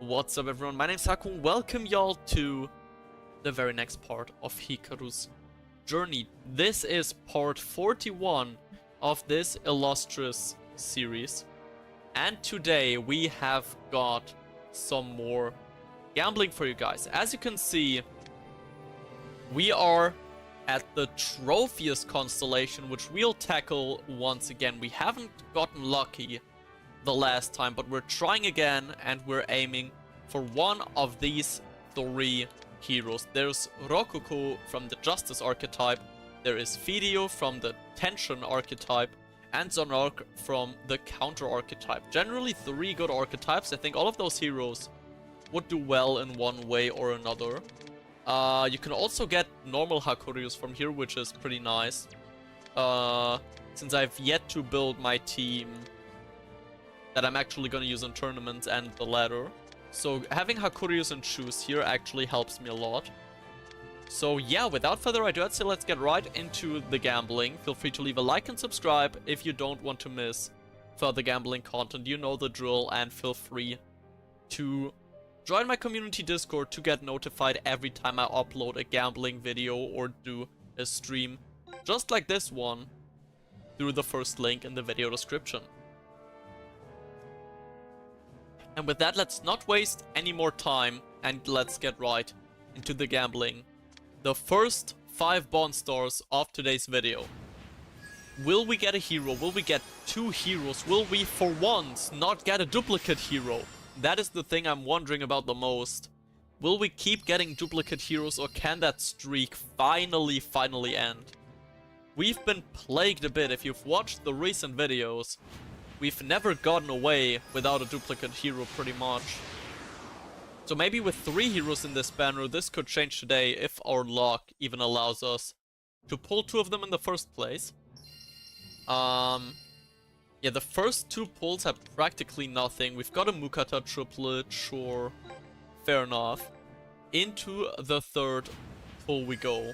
What's up everyone, my name's Haku. Welcome y'all to the very next part of Hikaru's journey. This is part 41 of this illustrious series. And today we have got some more gambling for you guys. As you can see, we are at the Trophiest constellation, which we'll tackle once again. We haven't gotten lucky the last time, but we're trying again and we're aiming for one of these three heroes. There's Rokuko from the Justice archetype, there is Fideo from the Tension archetype, and Zonark from the Counter archetype. Generally three good archetypes. I think all of those heroes would do well in one way or another. You can also get normal HIKARUS from here, which is pretty nice. Since I've yet to build my team that I'm actually going to use in tournaments and the ladder. So having HIKARUS and choose here actually helps me a lot. So yeah, without further ado, I'd say let's get right into the gambling. Feel free to leave a like and subscribe if you don't want to miss further gambling content. You know the drill, and feel free to join my community Discord to get notified every time I upload a gambling video or do a stream just like this one through the first link in the video description. And with that, let's not waste any more time and let's get right into the gambling. The first 5 bond stars of today's video. Will we get a hero? Will we get 2 heroes? Will we for once not get a duplicate hero? That is the thing I'm wondering about the most. Will we keep getting duplicate heroes, or can that streak finally end? We've been plagued a bit. If you've watched the recent videos, we've never gotten away without a duplicate hero pretty much. So maybe with 3 heroes in this banner, this could change today if our luck even allows us to pull 2 of them in the first place. Yeah, the first 2 pulls had practically nothing. We've got a Mukata triplet, sure, fair enough. Into the third pull we go.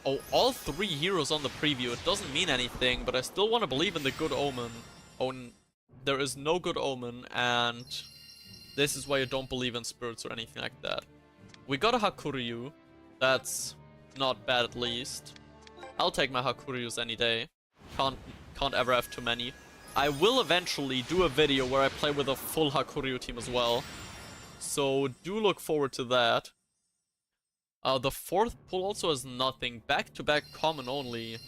Oh, all 3 heroes on the preview. It doesn't mean anything, but I still want to believe in the good omen. Oh, there is no good omen, and this is why you don't believe in spirits or anything like that. We got a Hakuryu. That's not bad, at least. I'll take my Hakuryus any day. Can't ever have too many. I will eventually do a video where I play with a full Hakuryu team as well. So do look forward to that. The 4th pull also has nothing. Back-to-back common only.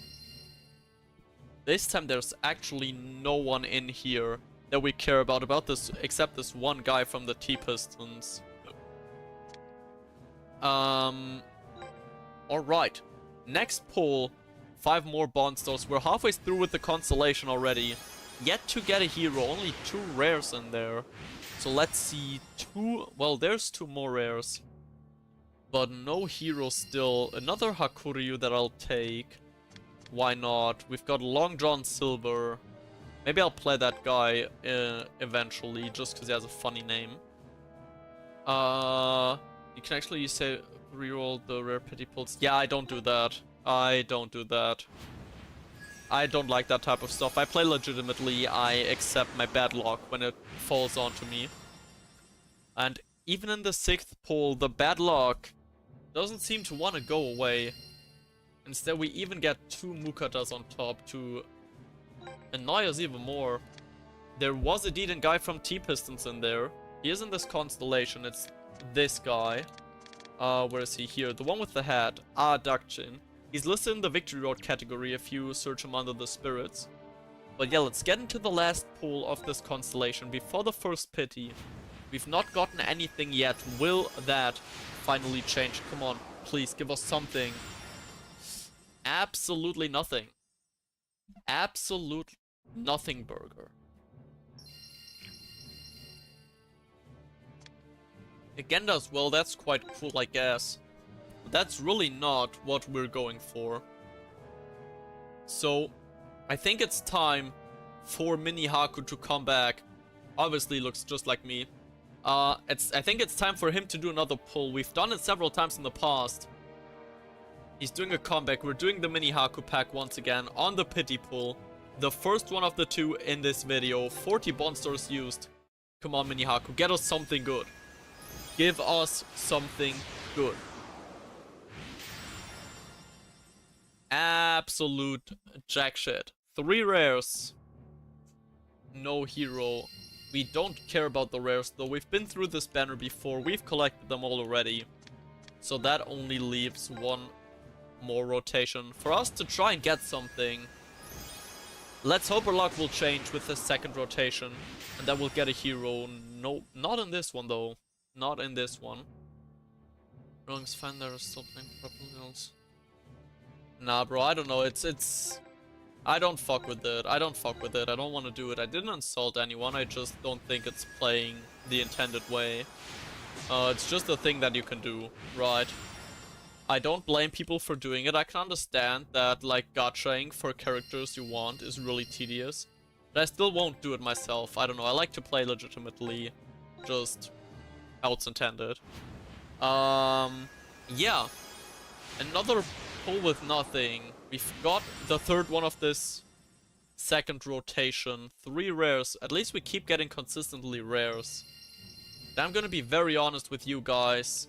This time there's actually no one in here that we care about this, except this one guy from the T-Pistons. Alright. Next pull, 5 more bond stars. We're halfway through with the constellation already. Yet to get a hero, only 2 rares in there. So let's see, well, there's 2 more rares. But no hero still. Another Hakuryu that I'll take. Why not? We've got Long John Silver. Maybe I'll play that guy eventually, just because he has a funny name. You can actually say reroll the rare pity pulls. Yeah, I don't do that. I don't do that. I don't like that type of stuff. I play legitimately. I accept my bad luck when it falls onto me. And even in the 6th pull, the bad luck doesn't seem to want to go away. Instead, we even get 2 Mukatas on top to annoy us even more. There was indeed a guy from T-Pistons in there. He is in this constellation. It's this guy. Where is he? Here. The one with the hat. Dakchin. He's listed in the Victory Road category if you search him under the spirits. But yeah, let's get into the last pull of this constellation before the first pity. We've not gotten anything yet. Will that finally change? Come on, please give us something. Absolutely nothing. Absolute nothing burger. Again does well, that's quite cool, I guess. But that's really not what we're going for. So, I think it's time for Mini Haku to come back. Obviously looks just like me. I think it's time for him to do another pull. We've done it several times in the past. He's doing a comeback. We're doing the Mini Haku pack once again on the pity pull. The first one of the 2 in this video. 40 bond stars used. Come on, Mini Haku, get us something good. Give us something good. Absolute jack shit. 3 rares. No hero. We don't care about the rares though. We've been through this banner before. We've collected them all already. So that only leaves one more rotation for us to try and get something. Let's hope our luck will change with the second rotation. And then we'll get a hero. No, not in this one though. Not in this one. Wrong's fine, they're still playing proposals. Nah, bro, I don't know. It's... I don't fuck with it. I don't fuck with it. I don't want to do it. I didn't insult anyone. I just don't think it's playing the intended way. It's just a thing that you can do, right? I don't blame people for doing it. I can understand that, like, gachaing for characters you want is really tedious. But I still won't do it myself. I don't know. I like to play legitimately. Just how it's intended. Yeah. Another pull with nothing. We've got the third one of this second rotation. 3 rares. At least we keep getting consistently rares. And I'm gonna be very honest with you guys.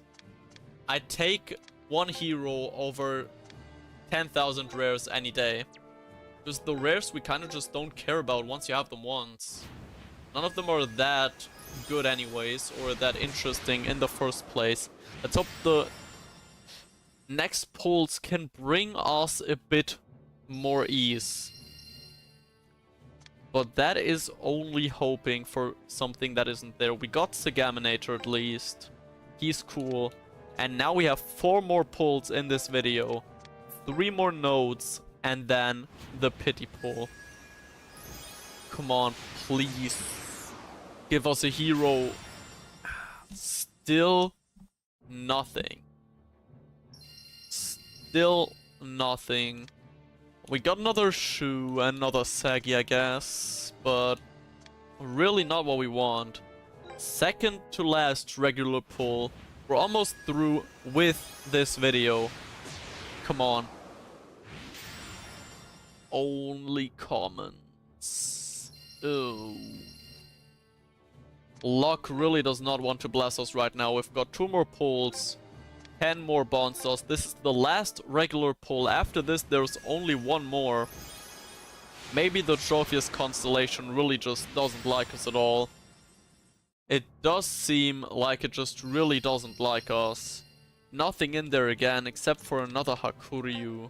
I take one hero over 10,000 rares any day. Because the rares we kind of just don't care about once you have them once. None of them are that good anyways, or that interesting in the first place. Let's hope the next pulls can bring us a bit more ease. But that is only hoping for something that isn't there. We got Sagaminator at least. He's cool. And now we have 4 more pulls in this video. 3 more nodes. And then the pity pull. Come on, please. Give us a hero. Still nothing. Still nothing. We got another shoe, another saggy, I guess, but really not what we want. Second to last regular pull. We're almost through with this video. Come on. Only commons. Oh. Luck really does not want to bless us right now. We've got 2 more pulls. 10 more Bonstars. This is the last regular pull. After this, there's only 1 more. Maybe the Trophius Constellation really just doesn't like us at all. It does seem like it just really doesn't like us. Nothing in there again, except for another Hakuryu.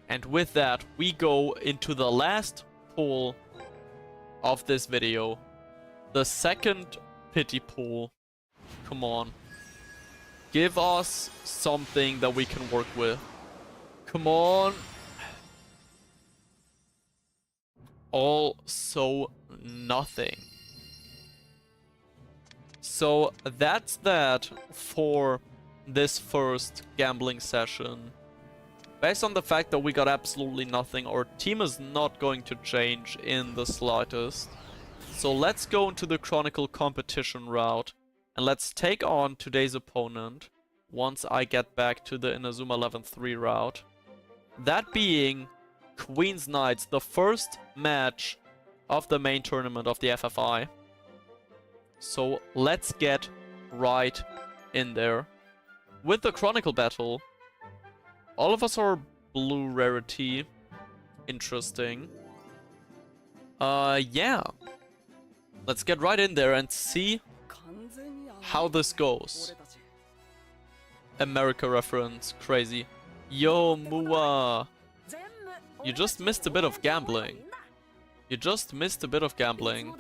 And with that, we go into the last pull of this video. The second pity pull. Come on. Give us something that we can work with. Come on. Also nothing. So that's that for this first gambling session. Based on the fact that we got absolutely nothing, our team is not going to change in the slightest. So let's go into the Chronicle competition route. And let's take on today's opponent once I get back to the Inazuma 11-3 route. That being Queen's Knights, the first match of the main tournament of the FFI. So let's get right in there. With the Chronicle battle, all of us are blue rarity. Interesting. Yeah. Let's get right in there and see how this goes. America reference, crazy. Yo, Mua. You just missed a bit of gambling. You just missed a bit of gambling.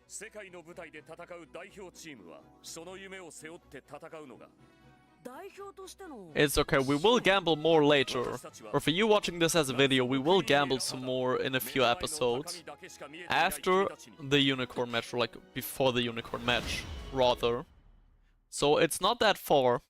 世界の舞台で戦う代表チームはその夢を背負って戦うのが It's okay, we will gamble more later. Or for you watching this as a video, we will gamble some more in a few episodes. After the unicorn match, or like before the unicorn match, rather. So it's not that far.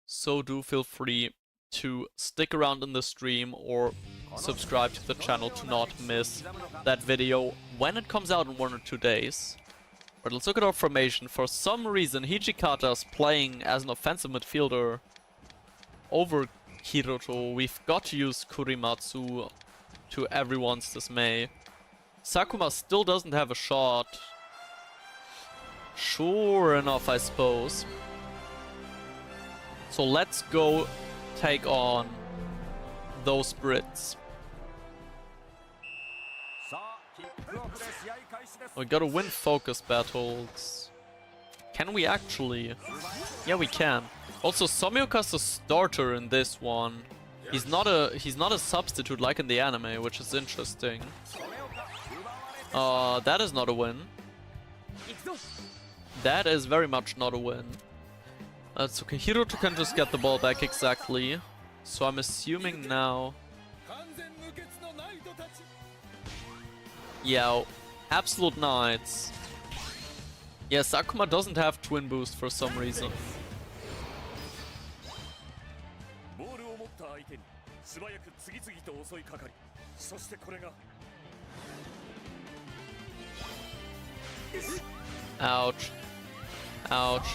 So do feel free to stick around in the stream or subscribe to the channel to not miss that video when it comes out in 1 or 2 days. But let's look at our formation. For some reason, Hijikata's playing as an offensive midfielder. over Hiroto, we've got to use Kurimatsu to everyone's dismay. Sakuma still doesn't have a shot. Sure enough, I suppose. So let's go take on those Brits. We gotta win focus battles. Can we actually? Yeah, we can. Also, Somioka's a starter in this one. He's not a substitute like in the anime, which is interesting. That is not a win. That is very much not a win. It's okay. Hiroto can just get the ball back exactly. So I'm assuming now. Yeah, absolute knights. Yeah, Sakuma doesn't have twin boost for some reason. Ouch. Ouch.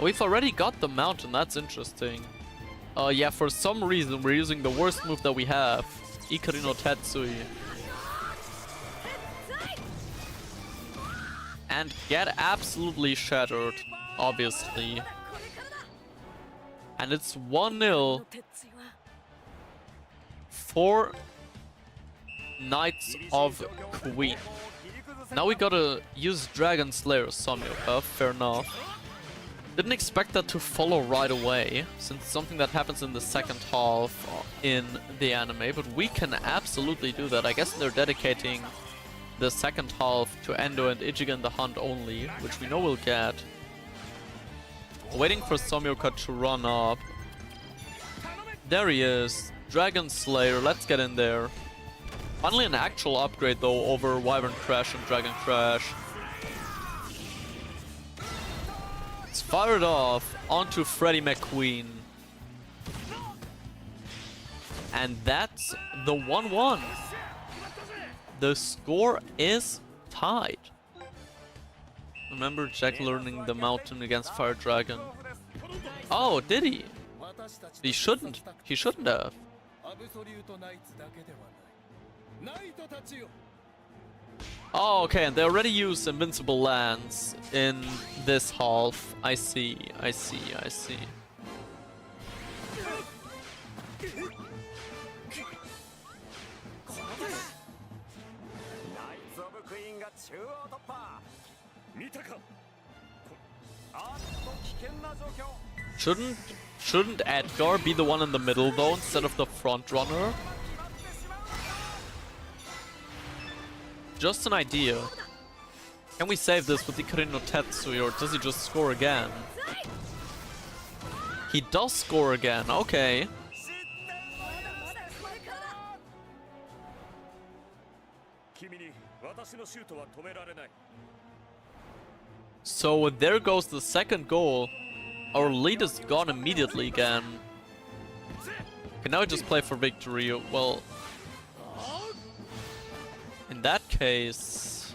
We've already got the mountain, that's interesting. Yeah, for some reason we're using the worst move that we have. Ikari no Tetsui. And get absolutely shattered, obviously. And it's 1-0 for Knights of Queen. Now we gotta use Dragon Slayer Somioka, fair enough. Didn't expect that to follow right away, since it's something that happens in the second half in the anime, but we can absolutely do that. I guess they're dedicating the second half to Endo and Ichigo in the hunt only, which we know we'll get. Waiting for Somioka to run up. There he is. Dragon Slayer, let's get in there. Finally an actual upgrade though over Wyvern Crash and Dragon Crash. It's fired off onto Freddie McQueen. And that's the 1-1. The score is tied. Remember Jack learning the mountain against Fire Dragon. Oh, did he? He shouldn't. He shouldn't have. Oh, okay, and they already used Invincible Lance in this half. I see, I see, I see. Shouldn't Edgar be the one in the middle though, instead of the front runner? Just an idea. Can we save this with Ikari no Tetsui, or does he just score again? He does score again, okay. So there goes the second goal. Our lead is gone immediately again. Okay, now we just play for victory. Well, in that case,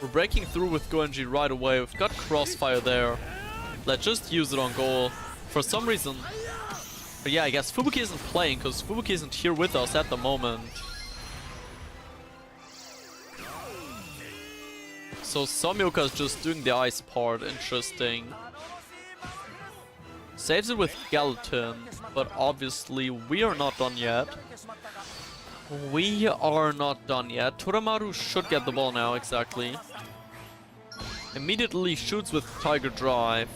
we're breaking through with Goenji right away. We've got Crossfire there. Let's just use it on goal. For some reason... But yeah, I guess Fubuki isn't playing, because Fubuki isn't here with us at the moment. So Somioka is just doing the ice part, interesting. Saves it with Skeleton, but obviously we are not done yet. We are not done yet. Toramaru should get the ball now, exactly. Immediately shoots with Tiger Drive.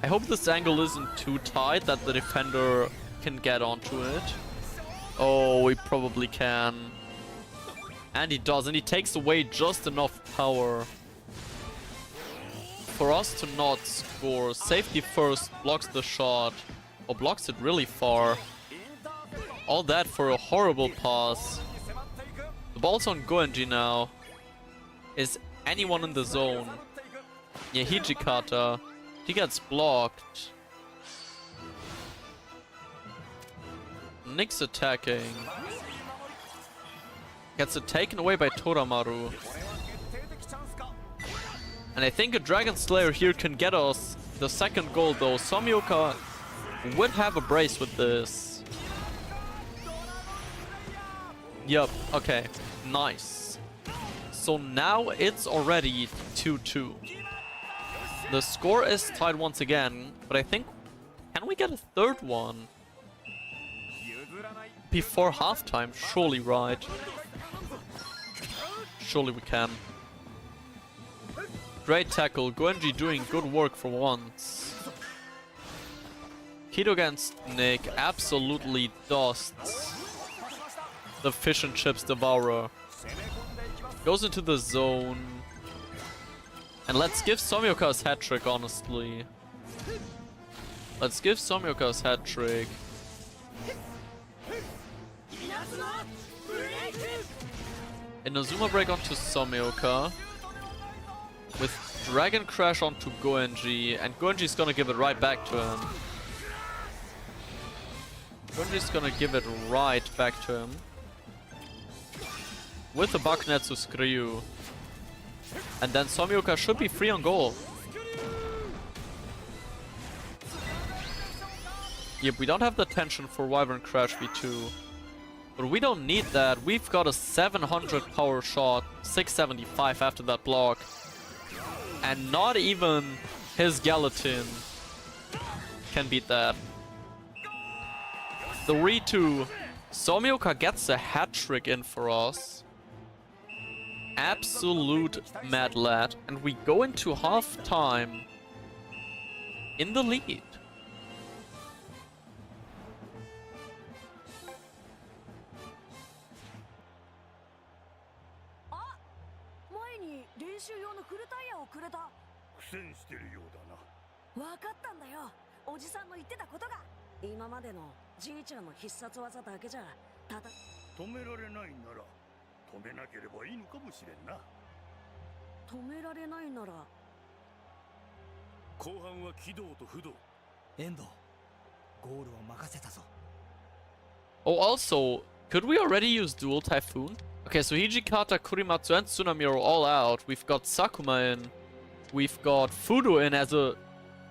I hope this angle isn't too tight that the defender can get onto it. Oh, he probably can. And he does, and he takes away just enough power for us to not score. Safety first, blocks the shot, or blocks it really far. All that for a horrible pass. The ball's on Goenji now. Is anyone in the zone? Yeah, Hijikata. He gets blocked. Nick's attacking. Gets it taken away by Toramaru. And I think a Dragon Slayer here can get us the second goal though. Somioka would have a brace with this. Yup, okay. Nice. So now it's already 2-2. The score is tied once again, but I think... Can we get a third one? Before halftime? Surely, right? Surely we can. Great tackle. Goenji doing good work for once. Kido against Nick absolutely dusts the fish and chips devourer. Goes into the zone. And let's give Somioka's hat trick, honestly. Let's give Somioka's hat trick. Inazuma break onto Somioka. With Dragon Crash onto Goenji. And Goenji's gonna give it right back to him. Goenji's gonna give it right back to him. With the Baknetsu Skriyu. And then Somioka should be free on goal. Yep, we don't have the tension for Wyvern Crash V2. But we don't need that. We've got a 700 power shot, 675 after that block. And not even his Gallatin can beat that. 3-2. Somioka gets a hat trick in for us. Absolute mad lad. And we go into half time in the lead. Oh, also, could we already use Dual Typhoon? Okay, so Hijikata, Kurimatsu, and Tsunami are all out. We've got Sakuma in. We've got Fudo in as a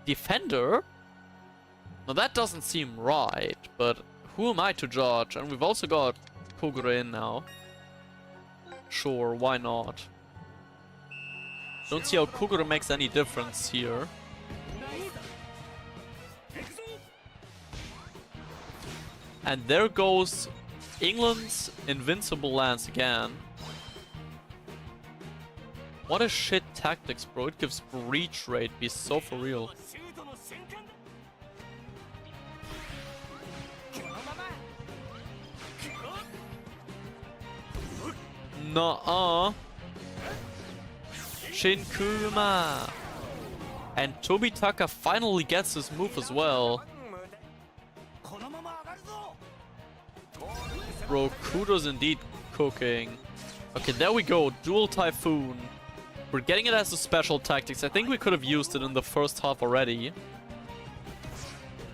defender. Now that doesn't seem right, but who am I to judge? And we've also got Kogure in now. Sure, why not? Don't see how Kogure makes any difference here. And there goes England's invincible lance again. What a shit tactics, bro. It gives breach rate. Be so for real. Nuh-uh. Shinkuma. And Tobitaka finally gets his move as well. Bro, Kudo's indeed cooking. Okay, there we go. Dual Typhoon. We're getting it as a special tactics. I think we could have used it in the first half already.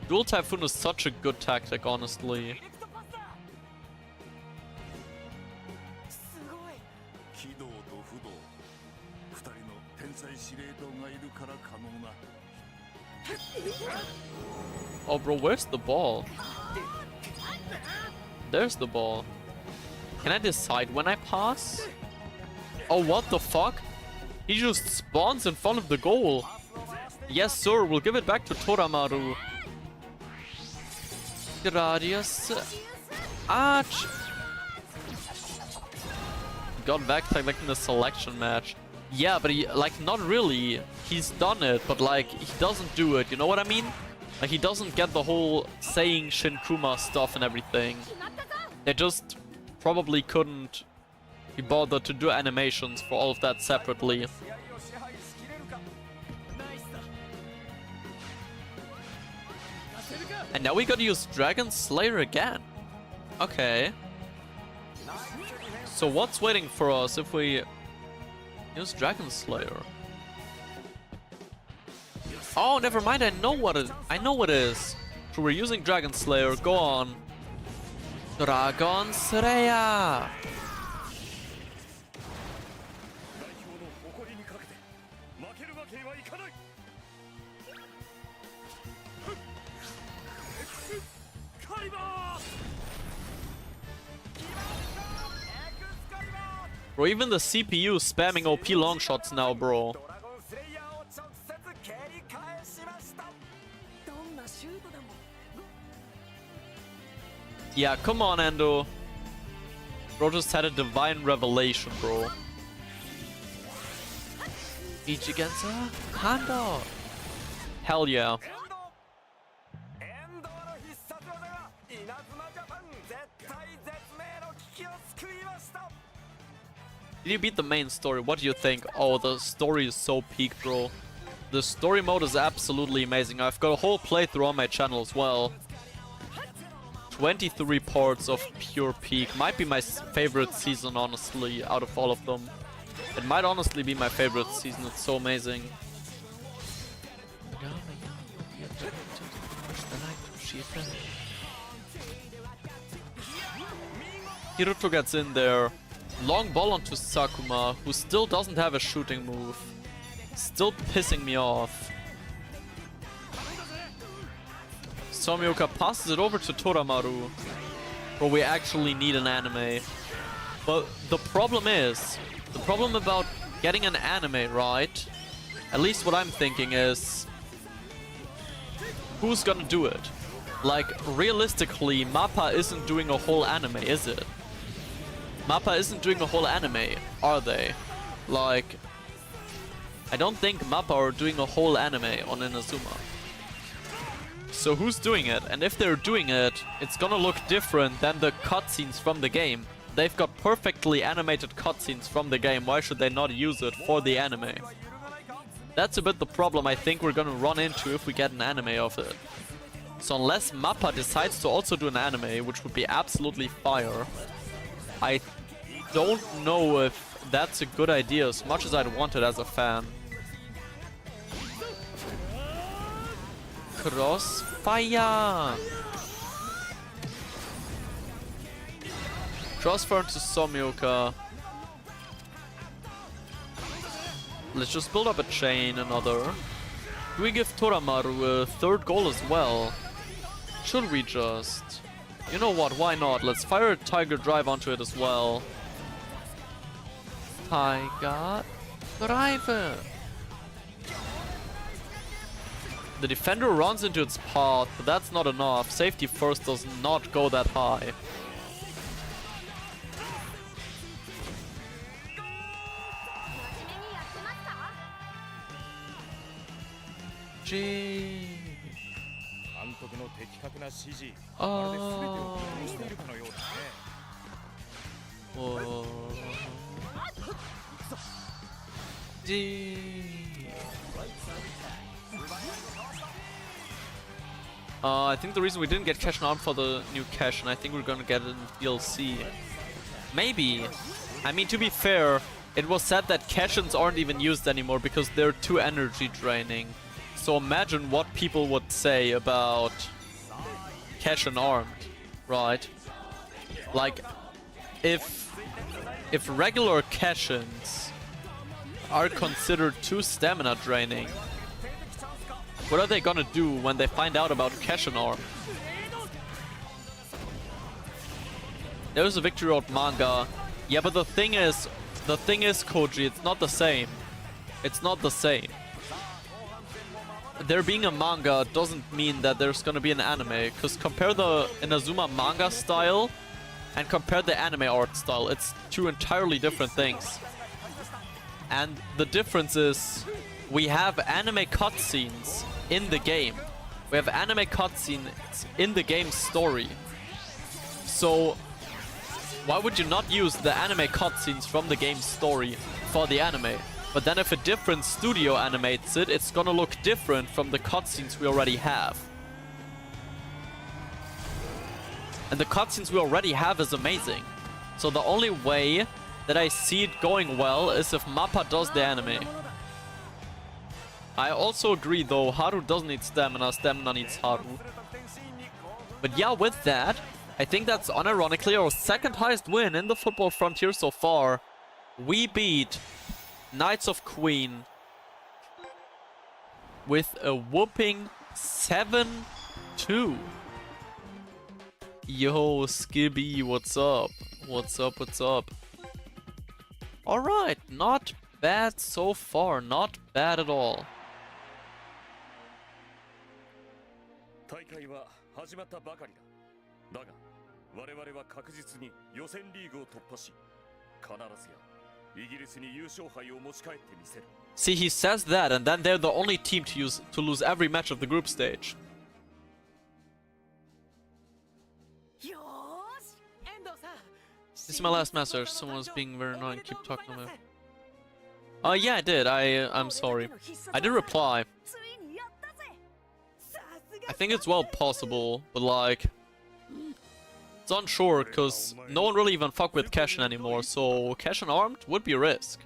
Dual Typhoon is such a good tactic, honestly. Oh, bro, where's the ball? There's the ball. Can I decide when I pass? Oh, what the fuck? He just spawns in front of the goal. Yes, sir. We'll give it back to Toramaru. Gradius. Arch. Got back like in the selection match. Yeah, but he, like, not really. He's done it, but like, he doesn't do it. You know what I mean? Like, he doesn't get the whole saying Shinkuma stuff and everything. They just probably couldn't be bothered to do animations for all of that separately. And now we gotta use Dragon Slayer again. Okay. So what's waiting for us if we use Dragon Slayer? Oh, never mind. I know what it is. So we're using Dragon Slayer. Go on. Dragon Slayer. Bro, even the CPU is spamming OP long shots now, bro. Yeah, come on, Endo. Bro just had a divine revelation, bro. Ichigensa? Kanda! Hell yeah. Did you beat the main story? What do you think? Oh, the story is so peak, bro. The story mode is absolutely amazing. I've got a whole playthrough on my channel as well. 23 parts of pure peak. Might be my favorite season, honestly, out of all of them. It might honestly be my favorite season. It's so amazing. Hiruto gets in there. Long ball onto Sakuma, who still doesn't have a shooting move. Still pissing me off. Somioka passes it over to Toramaru. Bro, we actually need an anime. But the problem about getting an anime, right? At least what I'm thinking is, who's gonna do it? Like, realistically, MAPPA isn't doing a whole anime, is it? MAPPA isn't doing a whole anime, are they? Like, I don't think MAPPA are doing a whole anime on Inazuma. So who's doing it? And if they're doing it, it's gonna look different than the cutscenes from the game. They've got perfectly animated cutscenes from the game. Why should they not use it for the anime? That's a bit the problem I think we're gonna run into if we get an anime of it. So unless MAPPA decides to also do an anime, which would be absolutely fire, I don't know if that's a good idea as much as I'd want it as a fan. Crossfire! Crossfire to Somioka. Let's just build up a chain, another. Do we give Toramaru a third goal as well? Should we just? You know what, why not? Let's fire a Tiger Drive onto it as well. Tiger Drive! The defender runs into its path, but that's not enough. Safety first does not go that high. Gee. Oh. Whoa. Gee. I think the reason we didn't get Cash Arm for the new Cash, and I think we're gonna get it in DLC. Maybe. I mean, to be fair, it was said that Cash-ins aren't even used anymore because they're too energy draining. So imagine what people would say about Cash-in Armed, right? Like, if regular Cash-ins are considered too stamina draining, what are they gonna do when they find out about Cash-in Arm? There's a Victory Road manga. Yeah, but the thing is, Koji, it's not the same. It's not the same. There being a manga doesn't mean that there's gonna be an anime, because compare the Inazuma manga style and compare the anime art style. It's two entirely different things. And the difference is, we have anime cutscenes in the game. We have anime cutscenes in the game's story. So why would you not use the anime cutscenes from the game's story for the anime? But then if a different studio animates it, it's gonna look different from the cutscenes we already have. And the cutscenes we already have is amazing. So the only way that I see it going well is if MAPPA does the anime. I also agree though, Haru doesn't need stamina, stamina needs Haru. But yeah, with that, I think that's unironically our second highest win in the Football Frontier so far. We beat Knights of Queen with a whooping 7-2. Yo, Skibby, what's up? What's up, what's up? Alright, not bad so far, not bad at all. 大会は始まったばかりだ。だが、我々は確実に予選リーグを突破し、必ずやイギリスに優勝杯を持ち帰ってみせる。See, he says that, and then they're the only team to lose every match of the group stage. This is my last message. Someone's being very annoying. Keep talking to me. Yeah, I did. I'm sorry. I did reply. I think it's well possible, but like, it's unsure because no one really even fuck with Cashin anymore. So Cashin armed would be a risk.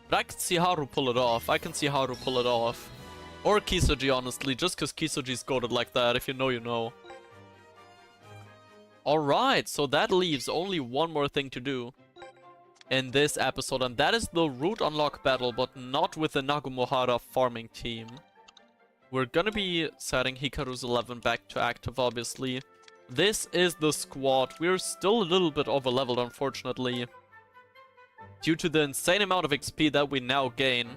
But I can see how to pull it off. I can see how to pull it off. Or Kisoji, honestly, just because Kisoji's goated like that. If you know, you know. Alright, so that leaves only one more thing to do in this episode, and that is the route unlock battle, but not with the Nagumohara farming team. We're gonna be setting Hikaru's 11 back to active, obviously. This is the squad. We're still a little bit over-leveled, unfortunately, due to the insane amount of XP that we now gain.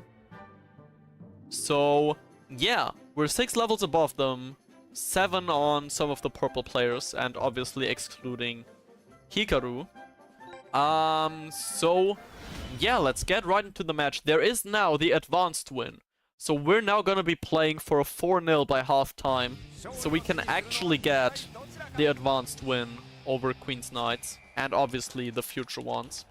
So, yeah, we're 6 levels above them. 7 on some of the purple players, and obviously excluding Hikaru. So, yeah, let's get right into the match. There is now the advanced win. So we're now gonna be playing for a 4-0 by halftime. So we can actually get the advanced win over Queen's Knights, and obviously the future ones.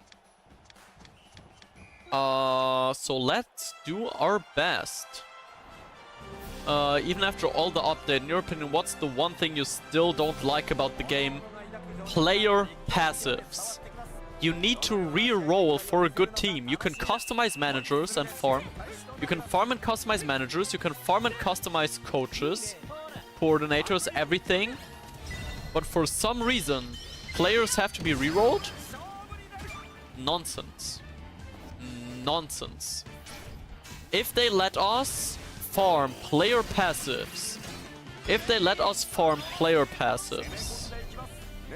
So let's do our best. Even after all the update, in your opinion, what's the one thing you still don't like about the game? Player passives. You need to re-roll for a good team. You can customize managers and farm. You can farm and customize managers. You can farm and customize coaches, coordinators, everything. But for some reason, players have to be re-rolled? Nonsense. Nonsense. If they let us farm player passives,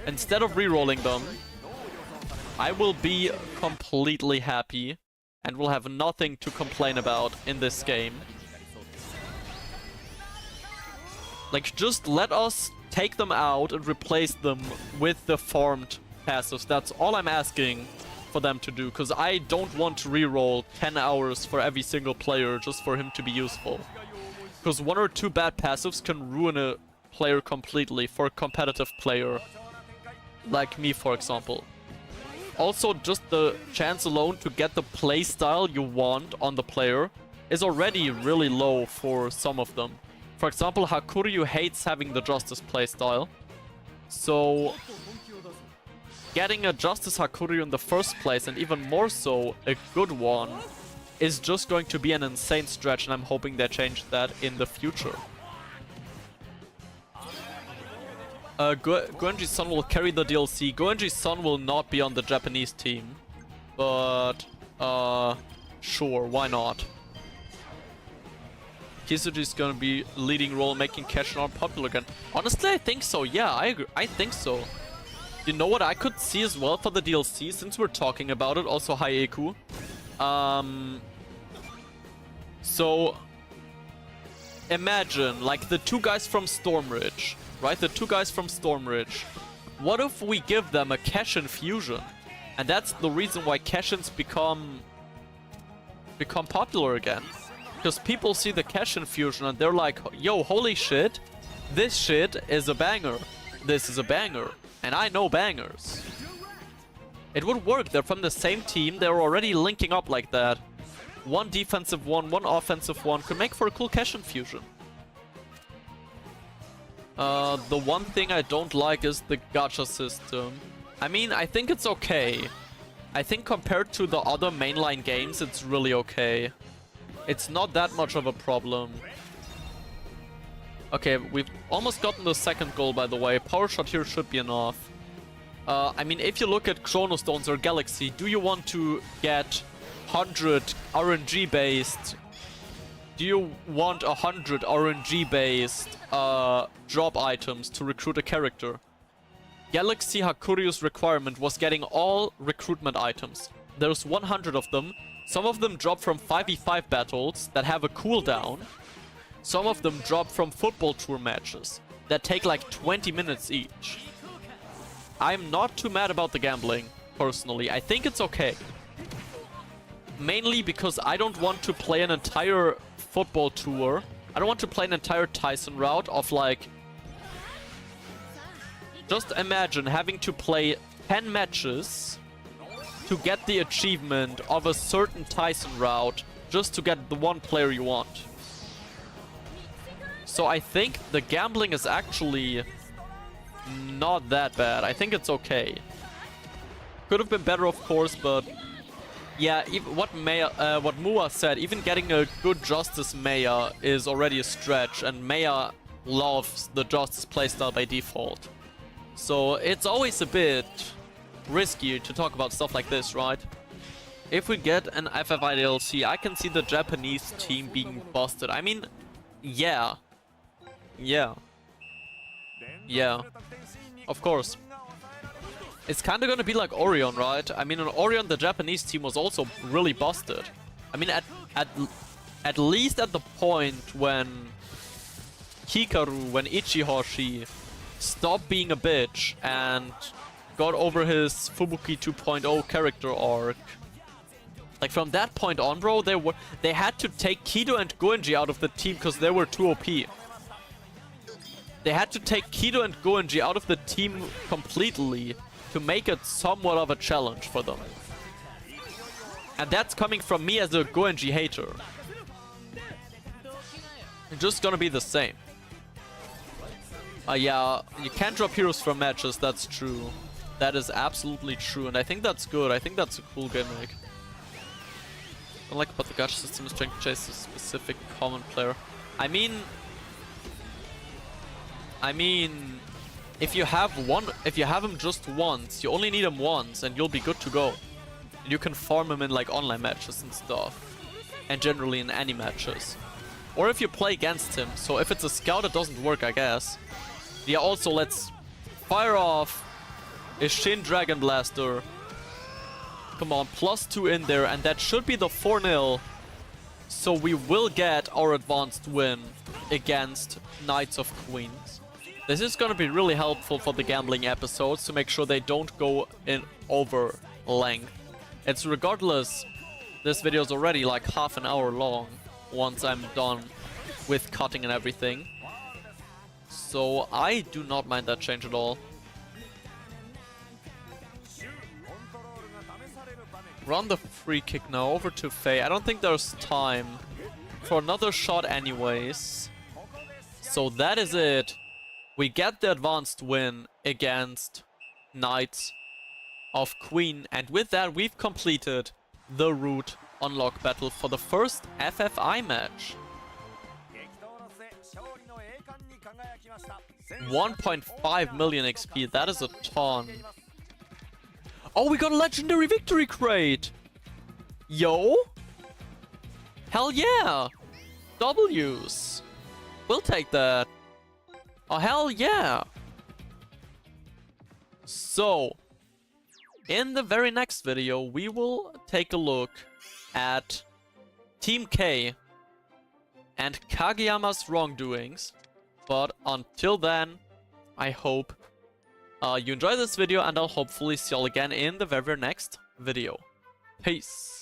instead of re-rolling them, I will be completely happy and will have nothing to complain about in this game. Like, just let us take them out and replace them with the farmed passives. That's all I'm asking for them to do, because I don't want to re-roll 10 hours for every single player just for him to be useful. Because 1 or 2 bad passives can ruin a player completely for a competitive player like me, for example. Also, just the chance alone to get the playstyle you want on the player is already really low for some of them. For example, Hakuryu hates having the Justice playstyle. So, getting a Justice Hakuryu in the first place, and even more so, a good one, is just going to be an insane stretch, and I'm hoping they change that in the future. Goenji's-san will carry the DLC. Goenji's-san will not be on the Japanese team. But, sure, why not? Kisuji's gonna be leading role, making Cashin popular again. Honestly, I think so. Yeah, I agree. I think so. You know what I could see as well for the DLC, since we're talking about it, also Haieku. So, imagine, like, the 2 guys from Stormridge, right? The 2 guys from Stormridge. What if we give them a Cashin fusion? And that's the reason why Cashins become popular again. Because people see the Cashin fusion and they're like, yo, holy shit, this shit is a banger. This is a banger. And I know bangers. It would work. They're from the same team. They're already linking up like that. 1 defensive one, 1 offensive one could make for a cool Cashin fusion. The one thing I don't like is the gacha system. I mean, I think it's okay. I think compared to the other mainline games, it's really okay. It's not that much of a problem. Okay, we've almost gotten the second goal, by the way. Power shot here should be enough. I mean, if you look at Chrono Stones or Galaxy, do you want to get 100 RNG-based... Do you want 100 RNG-based drop items to recruit a character? Galaxy Hakuryu's requirement was getting all recruitment items. there's 100 of them. Some of them drop from 5v5 battles that have a cooldown. Some of them drop from football tour matches that take like 20 minutes each. I'm not too mad about the gambling, personally. I think it's okay. Mainly because I don't want to play an entire football tour. I don't want to play an entire Tyson route of like... Just imagine having to play 10 matches to get the achievement of a certain Tyson route just to get the one player you want. So I think the gambling is actually not that bad. I think it's okay. Could have been better, of course, but yeah, what Mua said, even getting a good Justice Maya is already a stretch, and Maya loves the Justice playstyle by default. So it's always a bit risky to talk about stuff like this, right? If we get an FFI DLC, I can see the Japanese team being busted. I mean, yeah. Yeah. Yeah. Of course. It's kind of gonna be like Orion, right? I mean, in Orion, the Japanese team was also really busted. I mean, at least at the point when Hikaru, when Ichihoshi stopped being a bitch and got over his Fubuki 2.0 character arc. Like from that point on, bro, they had to take Kido and Goenji out of the team because they were too OP. They had to take Kido and Goenji out of the team completely to make it somewhat of a challenge for them. And that's coming from me as a Goenji hater. It's just gonna be the same. Yeah, you can't drop heroes from matches, that's true. That is absolutely true, and I think that's good. I think that's a cool gimmick. I don't like about the gacha system is trying to chase a specific common player. I mean, if you have him just once, you only need him once, and you'll be good to go. You can farm him in like online matches and stuff, and generally in any matches. Or if you play against him. So if it's a scout, it doesn't work, I guess. Yeah. Also, let's fire off a Shin Dragon Blaster. Come on, +2 in there, and that should be the 4-0. So we will get our advanced win against Knights of Queens. This is gonna be really helpful for the gambling episodes to make sure they don't go in over length. It's regardless, this video is already like half an hour long once I'm done with cutting and everything. So I do not mind that change at all. Run the free kick now over to Faye. I don't think there's time for another shot anyways. So that is it. We get the advanced win against Knights of Queen. And with that, we've completed the route unlock battle for the first FFI match. 1.5 million XP, that is a ton. Oh, we got a legendary victory crate! Yo! Hell yeah! W's. We'll take that. Oh, hell yeah! So, in the very next video, we will take a look at Team K and Kageyama's wrongdoings. But until then, I hope you enjoy this video, and I'll hopefully see y'all again in the very next video. Peace!